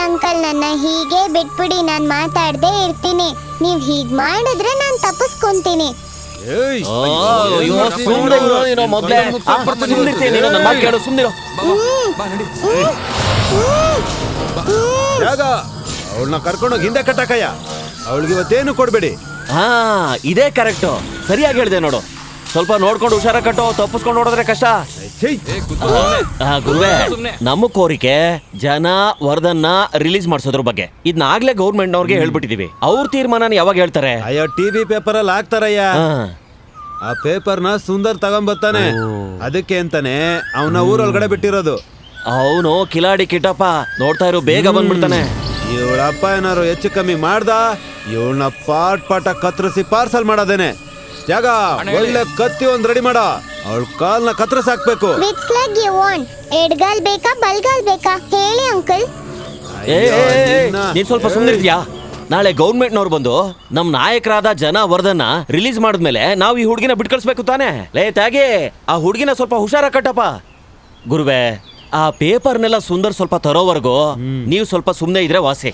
Uncle ನನ್ನ ಹೀಗೆ ಬಿಟ್ಬಿಡಿ, ನಾನ್ ಮಾತಾಡ್ದೇ ಇರ್ತೀನಿ. ನೀವ್ ಹೀಗ್ ಮಾಡಿದ್ರೆ ನಾನ್ ತಪ್ಪಿಸ್ಕೊಂತೀನಿ. ಅವಳನ್ನ ಕರ್ಕೊಂಡೋಗಿ ಹಿಂದೆ ಕಟ್ಟಕಯ್ಯ. ಅವಳಿಗೆ ಇವತ್ತೇನು ಕೊಡ್ಬೇಡಿ. ಹಾ, ಇದೇ ಕರೆಕ್ಟ್. ಸರಿಯಾಗಿ ಹೇಳಿದೆ ನೋಡು. ಸ್ವಲ್ಪ ನೋಡ್ಕೊಂಡು ಹುಷಾರ ಕಟ್ಟೋ, ತಪ್ಪಿಸ್ಕೊಂಡು ನೋಡಿದ್ರೆ ಕಷ್ಟ. ಗುರುವೇ, ನಮ್ಮ ಕೋರಿಕೆ ಜನ ವರ್ಧನ್ನ ರಿಲೀಸ್ ಮಾಡಿಸೋದ್ರ ಬಗ್ಗೆ. ಇದನ್ನಾಗ್ಲೇ ಗೌರ್ಮೆಂಟ್ ನವ್ರಿಗೆ ಹೇಳ್ಬಿಟ್ಟಿದೀವಿ. ಅವ್ರ ತೀರ್ಮಾನ ಯಾವಾಗ ಹೇಳ್ತಾರೆ? ಅಯ್ಯೋ, ಟಿವಿ ಪೇಪರ್ ಅಲ್ಲಿ ಹಾಕ್ತಾರಯ್ಯ. ಆ ಪೇಪರ್ನ ಸುಂದರ್ ತಗೊಂಬರ್ತಾನೆ. ಅದಕ್ಕೆ ಅಂತಾನೆ ಅವನ ಊರೊಳಗಡೆ ಬಿಟ್ಟಿರೋದು. ಅವನು ಕಿಲಾಡಿ ಕಿಟ್ಟಪ್ಪ, ನೋಡ್ತಾ ಇರು, ಬೇಗ ಬಂದ್ಬಿಡ್ತಾನೆ. ಇವಳಪ್ಪ ಏನಾರು ಹೆಚ್ಚು ಕಮ್ಮಿ ಮಾಡ್ದ, ಇವಳನ್ನ ಪಾಟ ಕತ್ತರಿಸಿ ಪಾರ್ಸಲ್ ಮಾಡೋದೇನೆ. ಜಾಗ ಒಳ್ಳೆ ಕತ್ತಿ ಒಂದ್ ರೆಡಿ ಮಾಡ. ಅವಳ ಕಾಲ್ನ ಕತ್ತರಿಸಿ ಹಾಕ್ಬೇಕು. Which leg you want? ಎಡಗಾಲ್ ಬೇಕಾ ಬಲ್ಗಾಲ್ ಬೇಕಾ ಹೇಳಿ ಅಂಕಲ್. ನೀನ್ ಸ್ವಲ್ಪ ಸುಮ್ಮನಿರ್ತೀಯಾ? ನಾಳೆ ಗೌರ್ಮೆಂಟ್ ನವ್ರು ಬಂದು ನಮ್ ನಾಯಕರಾದ ಜನವರ್ಧನ್ನ ರಿಲೀಸ್ ಮಾಡಿದ್ಮೇಲೆ ನಾವು ಈ ಹುಡುಗಿನ ಬಿಟ್ಕಳಿಸ್ಬೇಕು ತಾನೆ. ಲೇತಾಗಿ ಆ ಹುಡುಗಿನ ಸ್ವಲ್ಪ ಹುಷಾರ ಕಟ್ಟಪ್ಪ. ಗುರುವೆ, ಆ ಪೇಪರ್ನೆಲ್ಲ ಸುಂದರ್ ಸ್ವಲ್ಪ ತರೋವರೆಗೂ ನೀವು ಸ್ವಲ್ಪ ಸುಮ್ಮನೆ ಇದ್ರೆ ವಾಸಿ.